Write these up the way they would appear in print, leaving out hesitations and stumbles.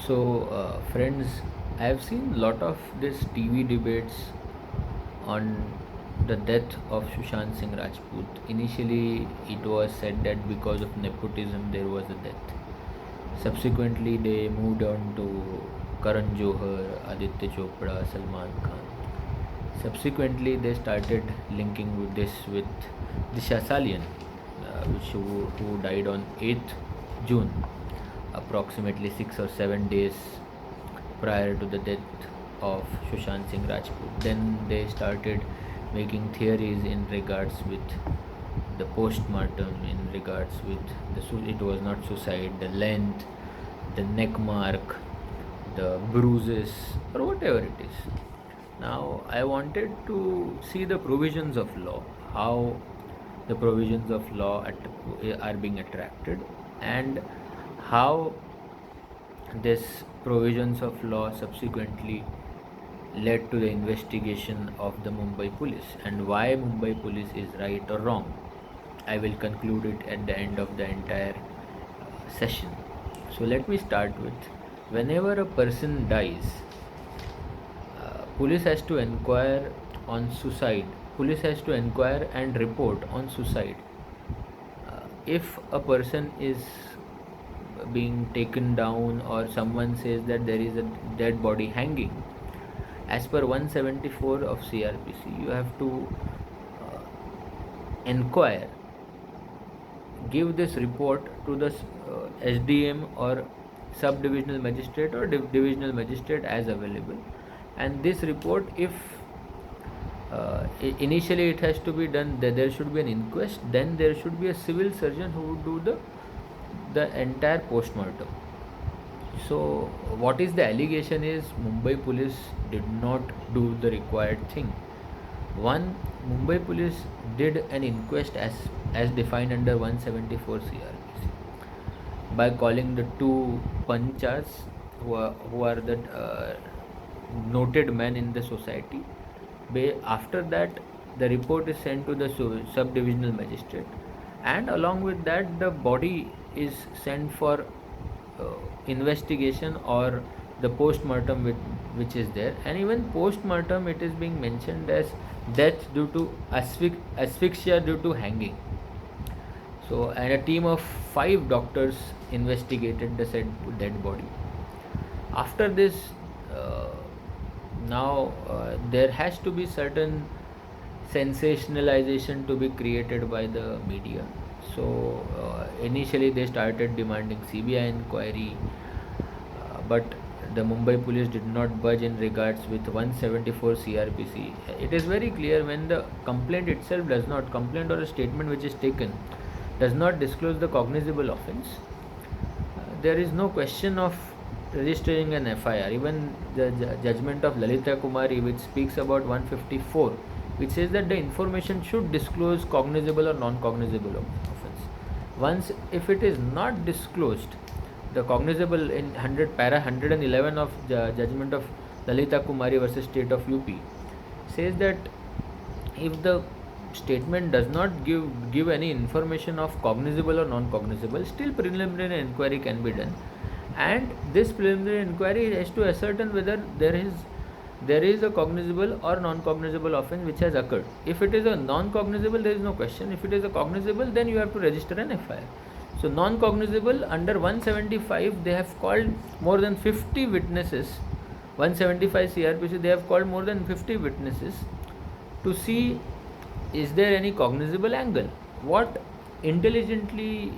Friends, I have seen lot of this TV debates on the death of Sushant Singh Rajput. Initially, it was said that because of nepotism there was a death. Subsequently, they moved on to Karan Johar, Aditya Chopra, Salman Khan. Subsequently, they started linking with this with Disha Salian, who died on 8th June, approximately 6 or 7 days prior to the death of Sushant Singh Rajput. Then they started making theories in regards with the post-mortem, in regards with it was not suicide, the length, the neck mark, the bruises, or whatever it is. Now, I wanted to see the provisions of law, how the provisions of law are being attracted, and how this provisions of law subsequently led to the investigation of the Mumbai police, and why Mumbai police is right or wrong. I will conclude it at the end of the entire session. So let me start with, whenever a person dies, police has to inquire on suicide. Police has to inquire and report on suicide. If a person is being taken down or someone says that there is a dead body hanging, as per 174 of CRPC, you have to inquire, give this report to the SDM or sub-divisional magistrate or divisional magistrate as available. And this report, if initially it has to be done, there should be an inquest, then there should be a civil surgeon who would do the entire post-mortem. So what is the allegation is Mumbai police did not do the required thing. One, Mumbai police did an inquest as defined under 174 CRPC by calling the two panchas who are the noted men in the society. After that, the report is sent to the sub-divisional magistrate, and along with that, the body is sent for investigation or the post-mortem which is there. And even post-mortem, it is being mentioned as death due to asphyxia due to hanging. So, and a team of 5 doctors investigated the said dead body. After this, there has to be certain sensationalization to be created by the media. So initially they started demanding CBI inquiry, but the Mumbai police did not budge in regards with 174 CRPC. It is very clear, when the complaint itself does not, complaint or a statement which is taken does not disclose the cognizable offence, there is no question of registering an FIR. Even the judgment of Lalita Kumari, which speaks about 154, which says that the information should disclose cognizable or non-cognizable offence. Once, if it is not disclosed, the cognizable in para 111 of judgment of Lalita Kumari versus State of UP says that if the statement does not give any information of cognizable or non-cognizable, still preliminary inquiry can be done, and this preliminary inquiry has to ascertain whether there is a cognizable or non-cognizable offence which has occurred. If it is a non-cognizable, there is no question. If it is a cognizable, then you have to register an FIR. So non-cognizable, under 175, they have called more than 50 witnesses. 175 CRPC, they have called more than 50 witnesses to see, is there any cognizable angle. What intelligently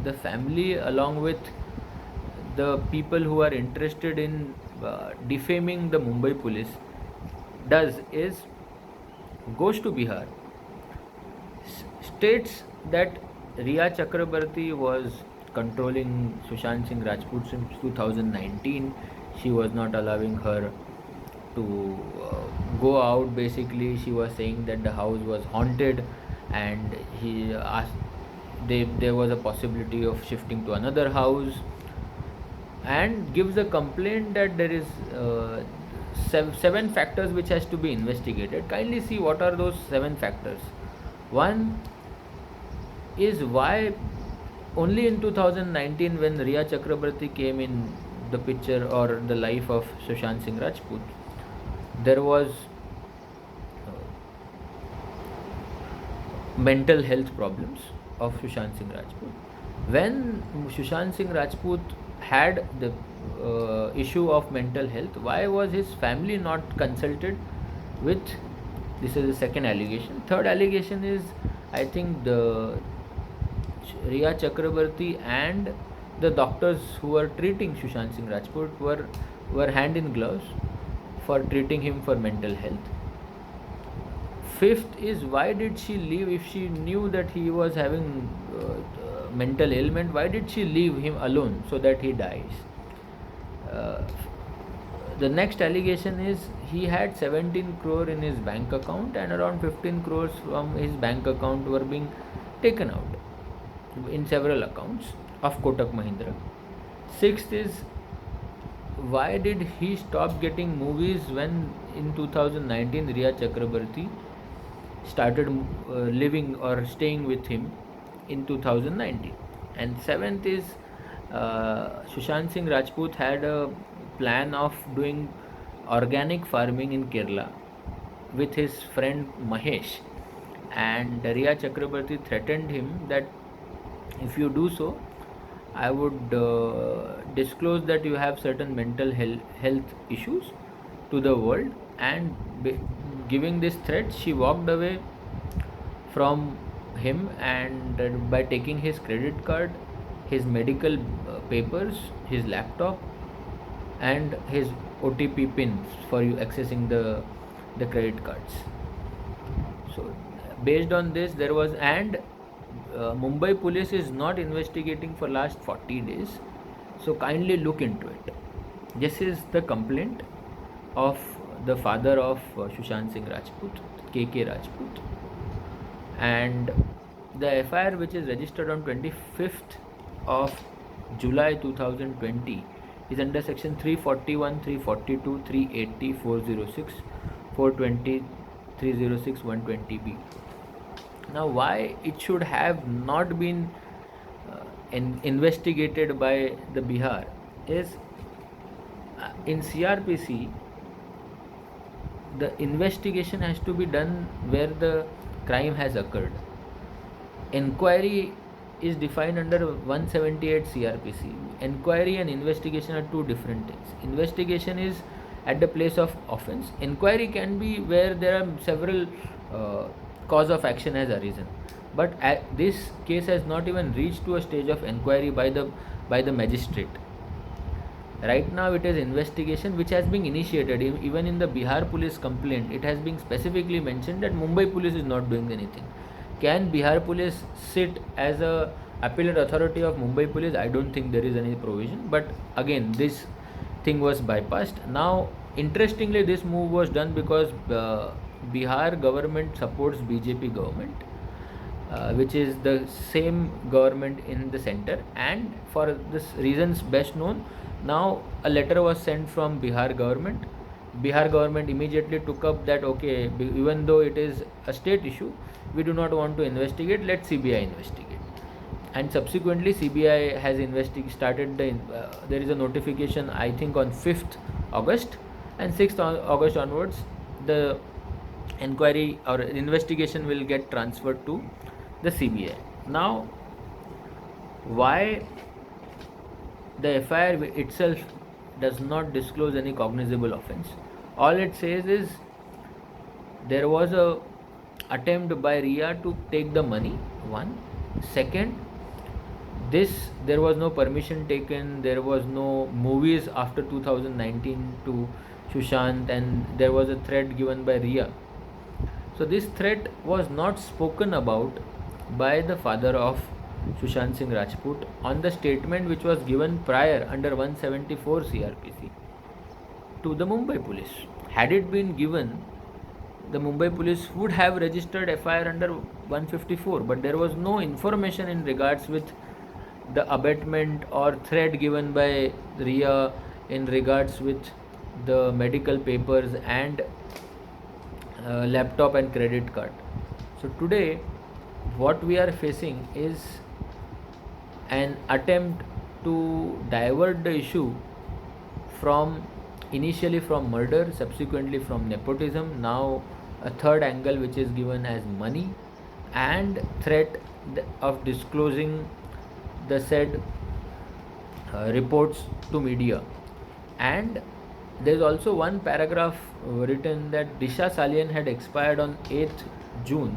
the family, along with the people who are interested in defaming the Mumbai police, does is goes to Bihar, states that Riya Chakrabarti was controlling Sushant Singh Rajput since 2019. She was not allowing her to go out. Basically, she was saying that the house was haunted, and he asked, there was a possibility of shifting to another house, and gives a complaint that there is 7 factors which has to be investigated. Kindly see what are those 7 factors. One is, why only in 2019, when Riya Chakrabarti came in the picture or the life of Sushant Singh Rajput, there was mental health problems of Sushant Singh Rajput. When Sushant Singh Rajput had the issue of mental health, why was his family not consulted with? This is the second allegation. Third allegation is, I think, the Riya Chakrabarti and the doctors who were treating Sushant Singh Rajput were hand in gloves for treating him for mental health. Fifth is, why did she leave if she knew that he was having mental ailment? Why did she leave him alone so that he dies? Uh, the next allegation is, he had 17 crore in his bank account and around 15 crores from his bank account were being taken out in several accounts of Kotak Mahindra. Sixth is, why did he stop getting movies when in 2019 Riya Chakrabarti started living or staying with him in 2019? And seventh is, Sushant Singh Rajput had a plan of doing organic farming in Kerala with his friend Mahesh, and Riya Chakrabarti threatened him that if you do so, I would disclose that you have certain mental health issues to the world. And giving this threat, she walked away from him, and by taking his credit card, his medical papers, his laptop, and his OTP pins for you accessing the credit cards. So based on this, there was, and Mumbai police is not investigating for last 40 days. So kindly look into it. This is the complaint of the father of Sushant Singh Rajput, KK Rajput, and the FIR, which is registered on 25th of July 2020, is under section 341, 342, 380, 406, 420, 306, 120B. Now, why it should have not been investigated by the Bihar is, in CRPC, the investigation has to be done where the crime has occurred. Inquiry is defined under 178 CRPC. Inquiry and investigation are two different things. Investigation is at the place of offense. Inquiry can be where there are several cause of action has arisen, but this case has not even reached to a stage of inquiry by the magistrate. Right now it is investigation which has been initiated. Even in the Bihar police complaint, it has been specifically mentioned that Mumbai police is not doing anything. Can Bihar police sit as a appellate authority of Mumbai police? I don't think there is any provision, but again this thing was bypassed. Now interestingly, this move was done because Bihar government supports BJP government, which is the same government in the center, and for this reasons best known, now a letter was sent from Bihar government. Bihar government immediately took up that, okay, even though it is a state issue, we do not want to investigate, let CBI investigate. And subsequently CBI has started there is a notification, I think, on 5th August, and 6th August onwards the inquiry or investigation will get transferred to the CBI. Now, why the FIR itself does not disclose any cognizable offense? All it says is there was a attempt by Riya to take the money. One. Second, there was no permission taken, there was no movies after 2019 to Sushant, and there was a threat given by Riya. So this threat was not spoken about by the father of Sushant Singh Rajput on the statement which was given prior under 174 CRPC to the Mumbai police. Had it been given, the Mumbai police would have registered FIR under 154, but there was no information in regards with the abetment or threat given by Riya in regards with the medical papers and laptop and credit card. So today what we are facing is an attempt to divert the issue from initially from murder, subsequently from nepotism, now a third angle which is given as money and threat of disclosing the said reports to media. And there is also one paragraph written that Disha Salian had expired on 8th June.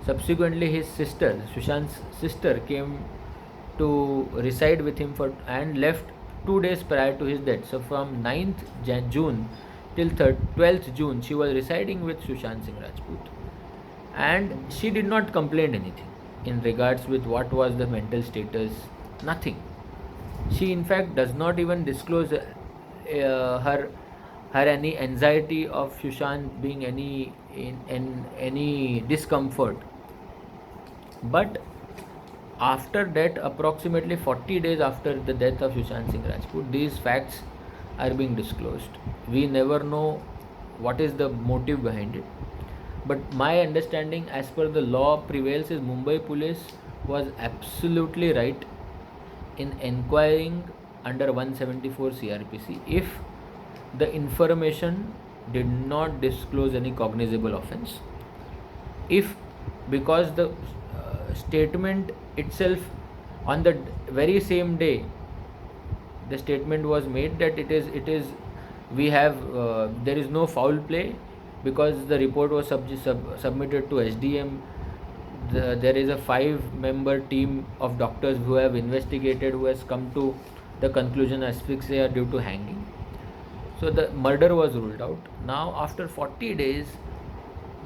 Subsequently, his sister, Sushant's sister, came to reside with him and left 2 days prior to his death. So from 9th June till 12th June, she was residing with Sushant Singh Rajput, and she did not complain anything in regards with what was the mental status. Nothing. She in fact does not even disclose her any anxiety of Sushant being in any discomfort. But after that, approximately 40 days after the death of Sushant Singh Rajput, these facts are being disclosed. We never know what is the motive behind it. But my understanding, as per the law prevails, is Mumbai police was absolutely right in inquiring under 174 CRPC if the information did not disclose any cognizable offense. If because the statement itself on the very same day the statement was made that it is we have there is no foul play because the report was submitted to SDM. There is a 5-member team of doctors who have investigated, who has come to the conclusion asphyxia due to hanging. So the murder was ruled out. Now after 40 days,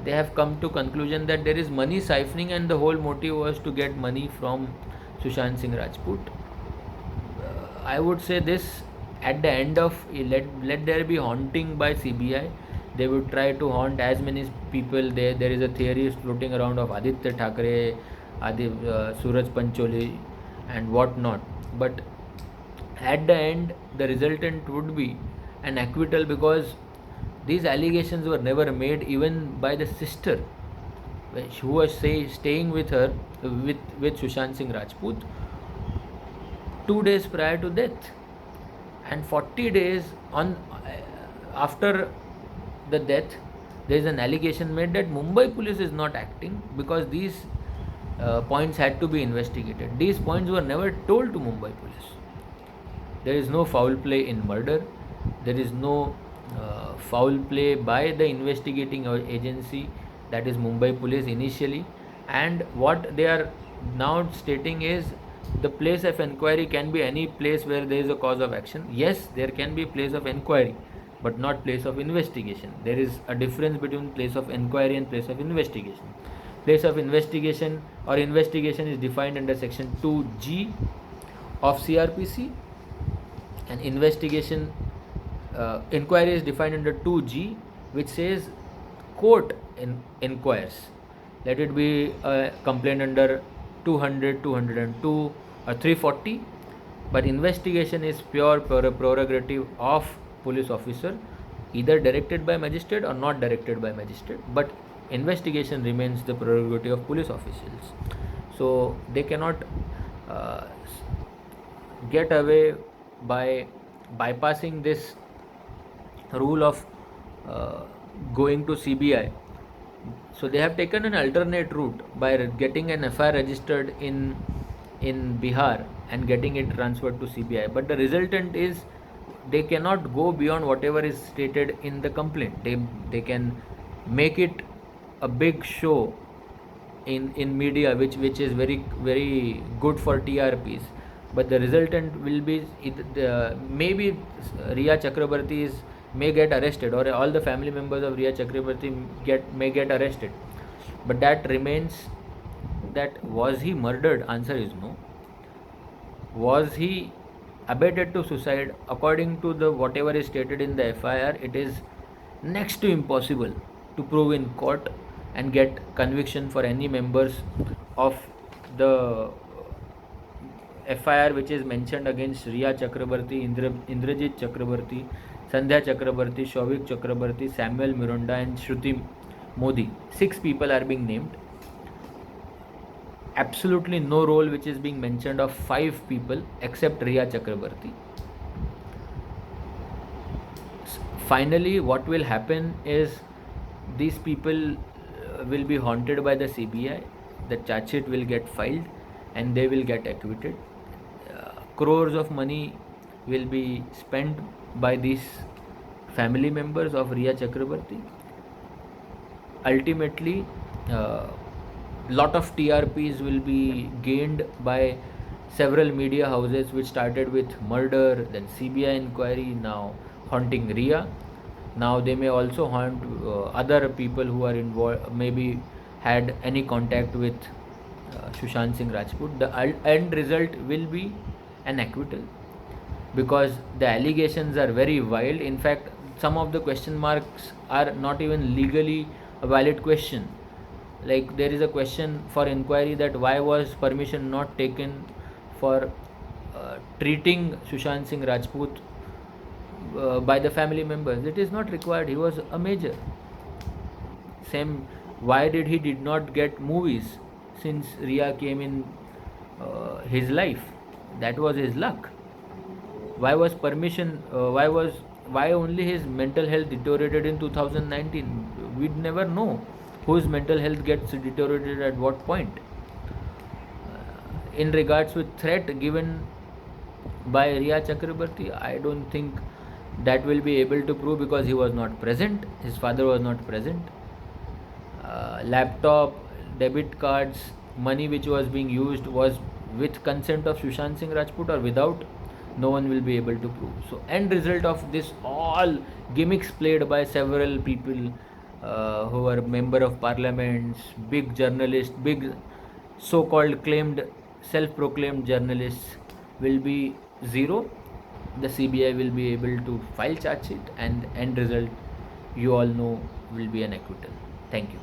they have come to conclusion that there is money siphoning and the whole motive was to get money from Sushant Singh Rajput. I would say this, at the end of let there be haunting by CBI. They would try to haunt as many people. There is a theory floating around of Aditya Thackeray, Suraj Pancholi and what not. But at the end, the resultant would be an acquittal, because these allegations were never made even by the sister who was staying with her with Sushant Singh Rajput 2 days prior to death, and 40 days on after the death there is an allegation made that Mumbai police is not acting because these points had to be investigated. These points were never told to Mumbai police. There is no foul play in murder. There is no foul play by the investigating agency, that is Mumbai police initially. And what they are now stating is the place of inquiry can be any place where there is a cause of action. Yes, there can be place of inquiry, but not place of investigation. There is a difference between place of inquiry and place of investigation. Place of investigation or investigation is defined under section 2G of CRPC, and investigation inquiry is defined under 2G, which says court inquires. Let it be a complaint under 200, 202 or 340, but investigation is pure prerogative of police officer, either directed by magistrate or not directed by magistrate, but investigation remains the prerogative of police officials. So they cannot get away by bypassing this rule of going to CBI. So they have taken an alternate route by getting an FIR registered in Bihar and getting it transferred to CBI. But the resultant is they cannot go beyond whatever is stated in the complaint. They can make it a big show in media, which is very very good for TRPs. But the resultant will be maybe Riya Chakrabarti may get arrested, or all the family members of Riya Chakrabarti may get arrested. But that remains that was he murdered? Answer is no. Was he abetted to suicide? According to the whatever is stated in the FIR, it is next to impossible to prove in court and get conviction for any members of the FIR which is mentioned against Riya Chakrabarti, Indrajit Chakrabarti, Sandhya Chakrabarti, Shovik Chakrabarti, Samuel Miranda and Shruti Modi. 6 people are being named. Absolutely no role which is being mentioned of 5 people except Riya Chakrabarti. Finally, what will happen is these people will be haunted by the CBI. The charge sheet will get filed and they will get acquitted. Crores of money will be spent by these family members of Riya Chakrabarti. Ultimately, lot of TRPs will be gained by several media houses, which started with murder, then CBI inquiry, now haunting Riya. Now they may also haunt other people who are involved, maybe had any contact with Sushant Singh Rajput. The end result will be an acquittal, because the allegations are very wild. In fact, some of the question marks are not even legally a valid question. Like, there is a question for inquiry that why was permission not taken for treating Sushant Singh Rajput by the family members. It is not required. He was a major. Same, why did not get movies since Riya came in his life? That was his luck. Why was permission? Why only his mental health deteriorated in 2019? We'd never know whose mental health gets deteriorated at what point. In regards with threat given by Riya Chakrabarti, I don't think that will be able to prove, because he was not present. His father was not present. Laptop, debit cards, money which was being used was with consent of Sushant Singh Rajput or without. No one will be able to prove. So, end result of this all gimmicks played by several people who were member of parliaments, big journalists, big so-called claimed, self-proclaimed journalists, will be zero. The CBI will be able to file charge sheet, and end result, you all know, will be an acquittal. Thank you.